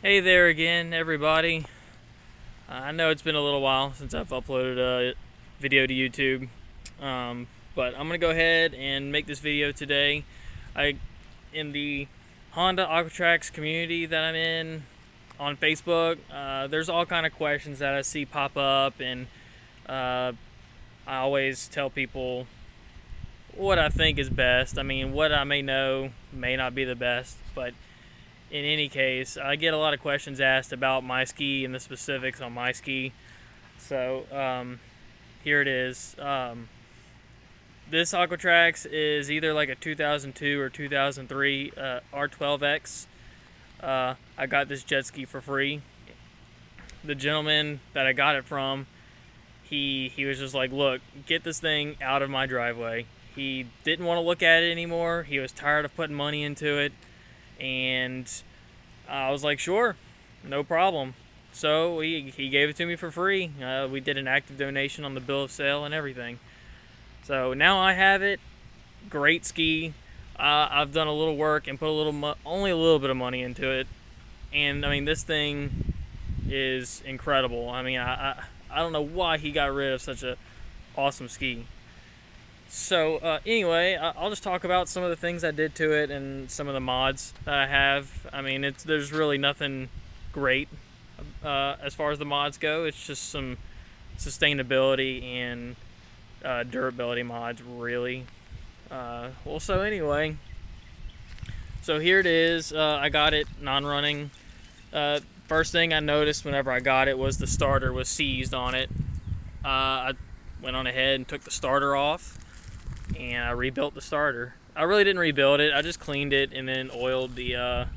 Hey there again, everybody. I know it's been a little while since I've uploaded a video to YouTube, but I'm gonna go ahead and make this video today. In the Honda Aquatrax community that I'm in on Facebook, there's all kind of questions that I see pop up, and I always tell people what I think is best. I mean, what I may know may not be the best, but in any case, I get a lot of questions asked about my ski and the specifics on my ski. So here it is. This Aquatrax is either like a 2002 or 2003 R12x. I got this jet ski for free. The gentleman that I got it from, he was just like, look, get this thing out of my driveway. He didn't want to look at it anymore. He was tired of putting money into it. And I was like, sure, no problem. So he gave it to me for free. We did an active donation on the bill of sale and everything. So now I have it. Great ski. I've done a little work and put only a little bit of money into it. And I mean, this thing is incredible. I mean, I don't know why he got rid of such a awesome ski. So anyway, I'll just talk about some of the things I did to it and some of the mods that I have. I mean, there's really nothing great as far as the mods go. It's just some sustainability and durability mods, really. So anyway, so here it is. I got it non-running. First thing I noticed whenever I got it was the starter was seized on it. I went on ahead and took the starter off, and I rebuilt the starter. I really didn't rebuild it. I just cleaned it and then oiled the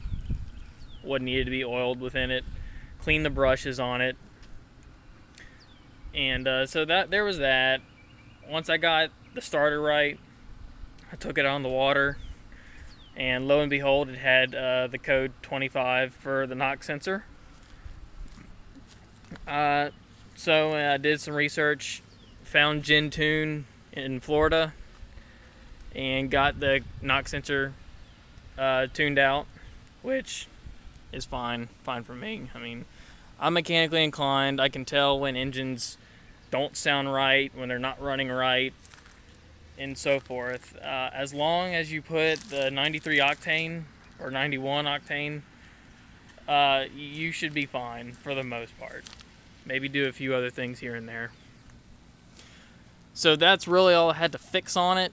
what needed to be oiled within it, cleaned the brushes on it, and so that there was that. Once I got the starter right, I took it on the water, and lo and behold, it had the code 25 for the knock sensor. So I did some research, found Gentune in Florida, and got the knock sensor tuned out, which is fine for me. I mean, I'm mechanically inclined. I can tell when engines don't sound right, when they're not running right, and so forth. As long as you put the 93 octane or 91 octane, you should be fine for the most part. Maybe do a few other things here and there. So that's really all I had to fix on it.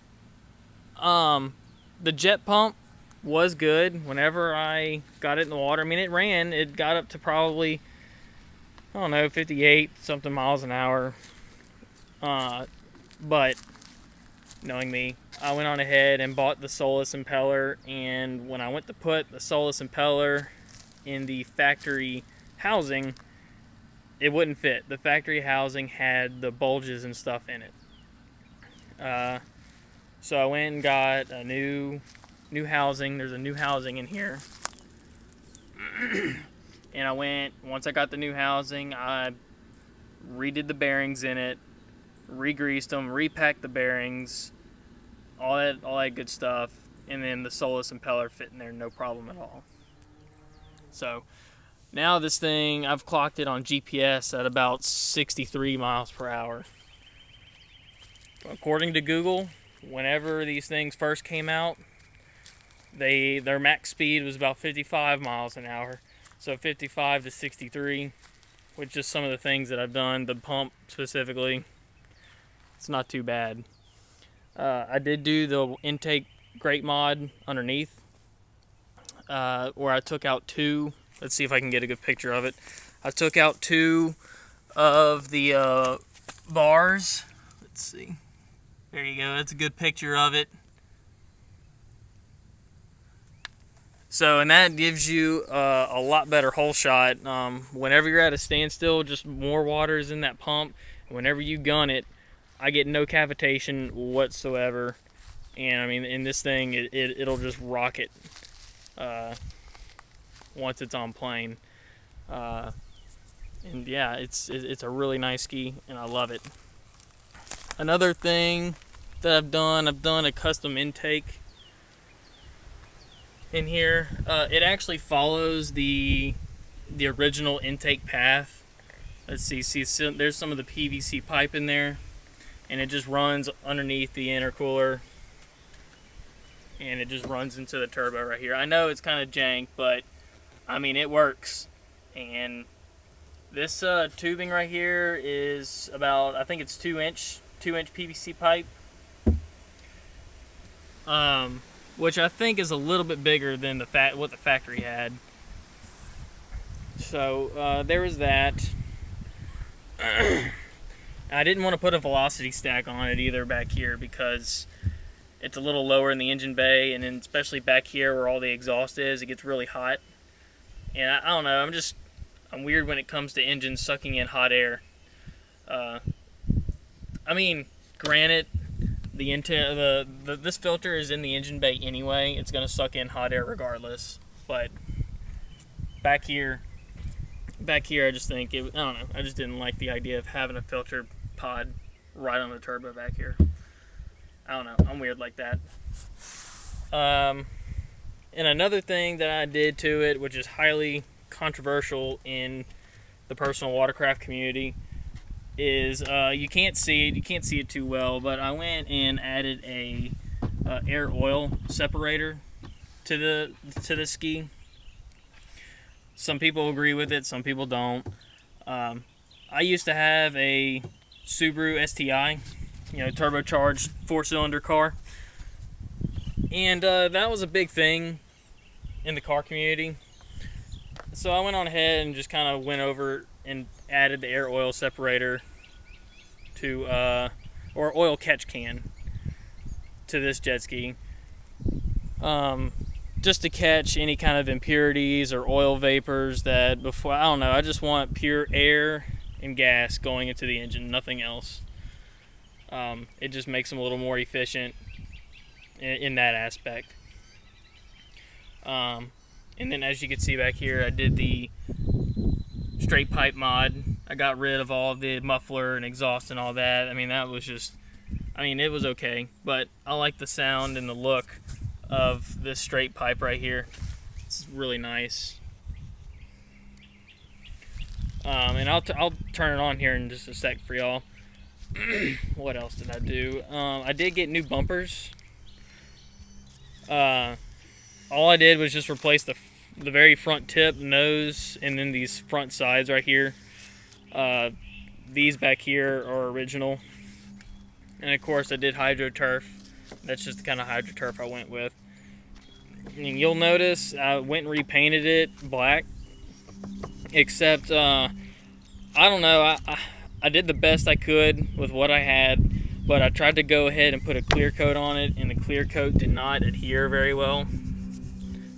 The jet pump was good whenever I got it in the water. I mean, it ran. It got up to probably, I don't know, 58 something miles an hour. But knowing me, I went on ahead and bought the Solus impeller, and when I went to put the Solus impeller in the factory housing, it wouldn't fit. The factory housing had the bulges and stuff in it. So I went and got a new housing. There's a new housing in here. And once I got the new housing, I redid the bearings in it, re-greased them, repacked the bearings, all that good stuff, and then the Solus impeller fit in there, no problem at all. So now this thing, I've clocked it on GPS at about 63 miles per hour. According to Google, whenever these things first came out, their max speed was about 55 miles an hour. So 55 to 63, with just some of the things that I've done, the pump specifically, it's not too bad. I did do the intake grate mod underneath, where I took out two. Let's see if I can get a good picture of it. I took out two of the bars. Let's see. There you go. That's a good picture of it. So, and that gives you a lot better hole shot. Whenever you're at a standstill, just more water is in that pump. Whenever you gun it, I get no cavitation whatsoever. And I mean, in this thing, it'll just rock it once it's on plane. And yeah, it's a really nice ski, and I love it. Another thing that I've done a custom intake in here. It actually follows the the original intake path. Let's see, there's some of the PVC pipe in there, and it just runs underneath the intercooler, and it just runs into the turbo right here. I know it's kind of jank, but I mean, it works. And this tubing right here is about, I think it's 2-inch PVC pipe, which I think is a little bit bigger than what the factory had. So there was that. I didn't want to put a velocity stack on it either back here, because it's a little lower in the engine bay, and then especially back here where all the exhaust is, it gets really hot. And I don't know, I'm weird when it comes to engines sucking in hot air. I mean, granted, this filter is in the engine bay anyway. It's going to suck in hot air regardless. But back here, I just think I don't know. I just didn't like the idea of having a filter pod right on the turbo back here. I don't know. I'm weird like that. And another thing that I did to it, which is highly controversial in the personal watercraft community, is you can't see it. You can't see it too well, but I went and added a air oil separator to the ski. Some people agree with it, some people don't. I used to have a Subaru STI, turbocharged 4-cylinder car, and that was a big thing in the car community. So I went on ahead and just kind of went over and added the air oil separator to, or oil catch can, to this jet ski. Just to catch any kind of impurities or oil vapors that I don't know, I just want pure air and gas going into the engine, nothing else. It just makes them a little more efficient in that aspect. And then as you can see back here, I did the straight pipe mod. I got rid of all of the muffler and exhaust and all that. I mean, that was just, it was okay, but I like the sound and the look of this straight pipe right here. It's really nice. And I'll turn it on here in just a sec for y'all. What else did I do? I did get new bumpers. All I did was just replace the very front tip, nose, and then these front sides right here. These back here are original. And of course I did hydro turf. That's just the kind of hydro turf I went with. And you'll notice I went and repainted it black. Except, I don't know, I did the best I could with what I had, but I tried to go ahead and put a clear coat on it, and the clear coat did not adhere very well.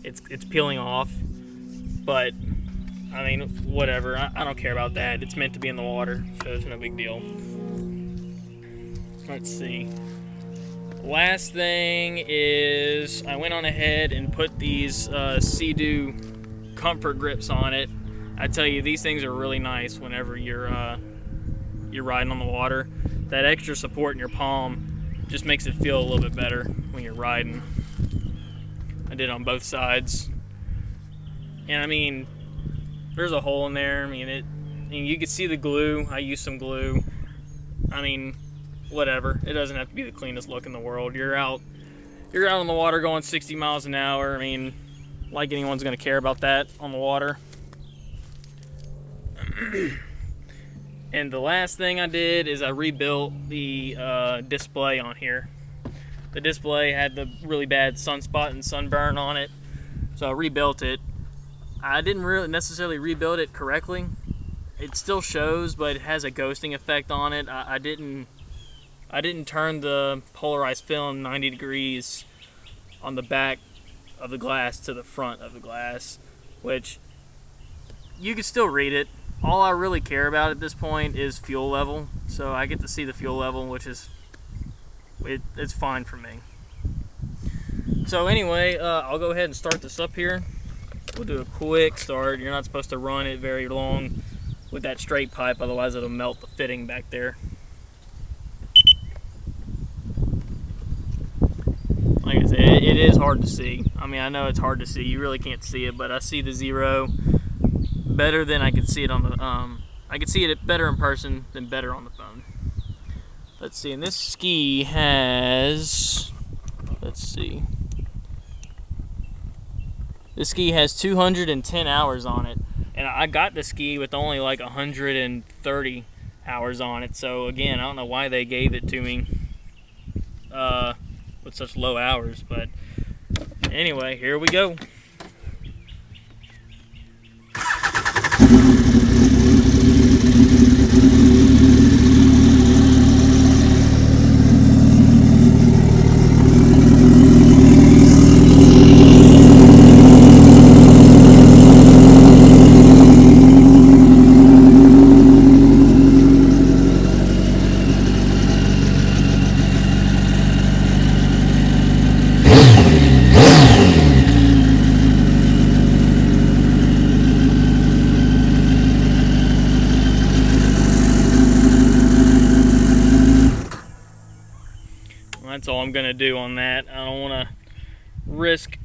It's peeling off, but whatever. I don't care about that. It's meant to be in the water, so it's no big deal. Let's see. Last thing is I went on ahead and put these Sea-Doo comfort grips on it. I tell you, these things are really nice whenever you're riding on the water. That extra support in your palm just makes it feel a little bit better when you're riding. I did on both sides, and there's a hole in there. You can see the glue. I used some glue. Whatever. It doesn't have to be the cleanest look in the world. You're out on the water going 60 miles an hour. Like anyone's gonna care about that on the water. And the last thing I did is I rebuilt the display on here. The display had the really bad sunspot and sunburn on it, so I rebuilt it. I didn't really necessarily rebuild it correctly. It still shows, but it has a ghosting effect on it. I didn't turn the polarized film 90 degrees on the back of the glass to the front of the glass, which you can still read it. All I really care about at this point is fuel level, so I get to see the fuel level, which is it's fine for me. So anyway, I'll go ahead and start this up here. We'll do a quick start. You're not supposed to run it very long with that straight pipe, otherwise it'll melt the fitting back there. Like I said, it is hard to see. I know it's hard to see. You really can't see it, but I see the zero better than I could see it on the I could see it better in person than better on the phone. Let's see, and this ski has, let's see, this ski has 210 hours on it, and I got the ski with only like 130 hours on it. So again, I don't know why they gave it to me with such low hours, but anyway, here we go. That's all I'm gonna do on that. I don't want to risk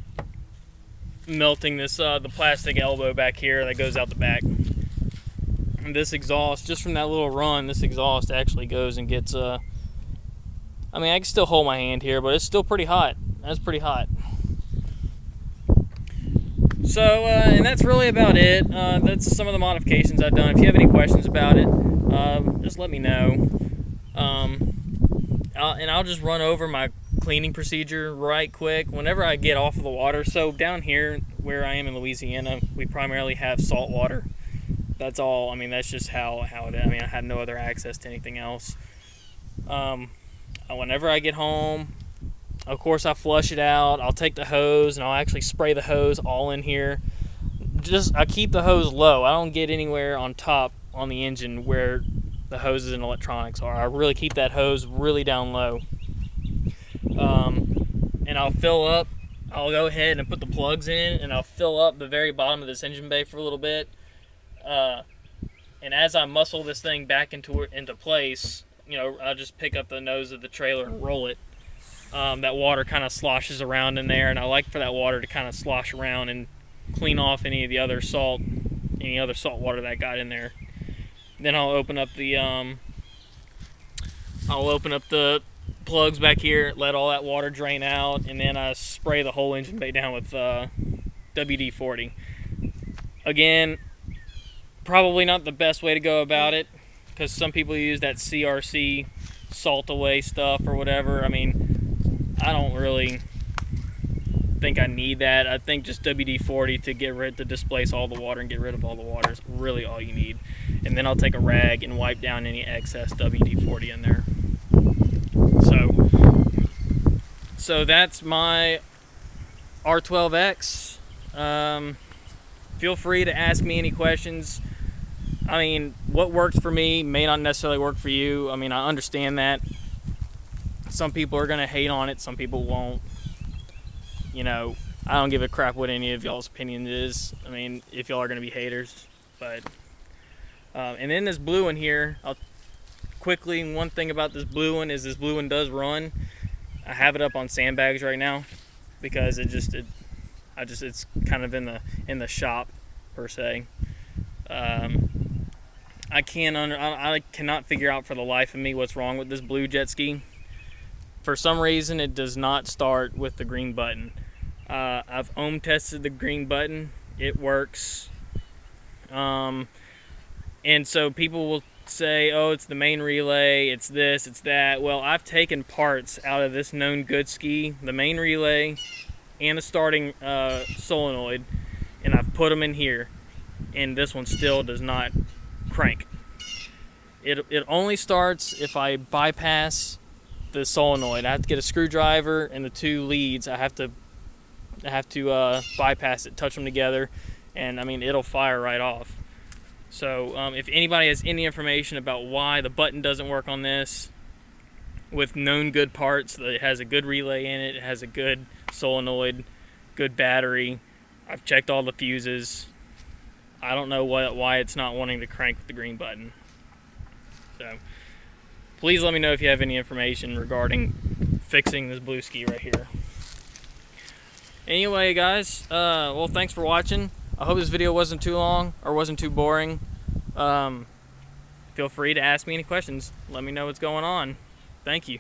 melting this the plastic elbow back here that goes out the back. And this exhaust, just from that little run, this exhaust actually goes and gets I mean, I can still hold my hand here, but it's still pretty hot. That's pretty hot. So and that's really about it. That's some of the modifications I've done. If you have any questions about it, just let me know. And I'll just run over my cleaning procedure right quick whenever I get off of the water. So down here where I am in Louisiana, we primarily have salt water. That's all. I mean, that's just how it is. I mean, I had no other access to anything else. Whenever I get home, of course, I flush it out. I'll take the hose and I'll actually spray the hose all in here. I keep the hose low. I don't get anywhere on top on the engine where the hoses and electronics are. I really keep that hose really down low. And I'll fill up. I'll go ahead and put the plugs in, and I'll fill up the very bottom of this engine bay for a little bit. And as I muscle this thing back into place, you know, I'll just pick up the nose of the trailer and roll it. That water kind of sloshes around in there, and I like for that water to kind of slosh around and clean off any of the other salt, any other salt water that got in there. Then I'll open up the plugs back here, let all that water drain out, and then I spray the whole engine bay down with WD-40. Again, probably not the best way to go about it, because some people use that CRC salt away stuff or whatever. I mean, I don't really think I need that. I think just WD-40 to displace all the water and get rid of all the water is really all you need. And then I'll take a rag and wipe down any excess WD-40 in there. So that's my R12X. Feel free to ask me any questions. I mean, what works for me may not necessarily work for you. I mean, I understand that. Some people are going to hate on it, some people won't. You know, I don't give a crap what any of y'all's opinion is. I mean, if y'all are going to be haters. But and then this blue one here, one thing about this blue one is this blue one does run. I have it up on sandbags right now because it's kind of in the shop per se. I cannot figure out for the life of me what's wrong with this blue jet ski. For some reason, it does not start with the green button. I've ohm tested the green button. It works. And so people will say, oh, it's the main relay, it's this, it's that. Well, I've taken parts out of this known good ski, the main relay and the starting solenoid, and I've put them in here, and this one still does not crank. It only starts if I bypass the solenoid. I have to get a screwdriver and the two leads. I have to bypass it, touch them together, and I mean, it'll fire right off. So if anybody has any information about why the button doesn't work on this, with known good parts, it has a good relay in it, it has a good solenoid, good battery, I've checked all the fuses, I don't know why it's not wanting to crank with the green button. So please let me know if you have any information regarding fixing this blue ski right here. Anyway, guys, well, thanks for watching. I hope this video wasn't too long or wasn't too boring. Feel free to ask me any questions. Let me know what's going on. Thank you.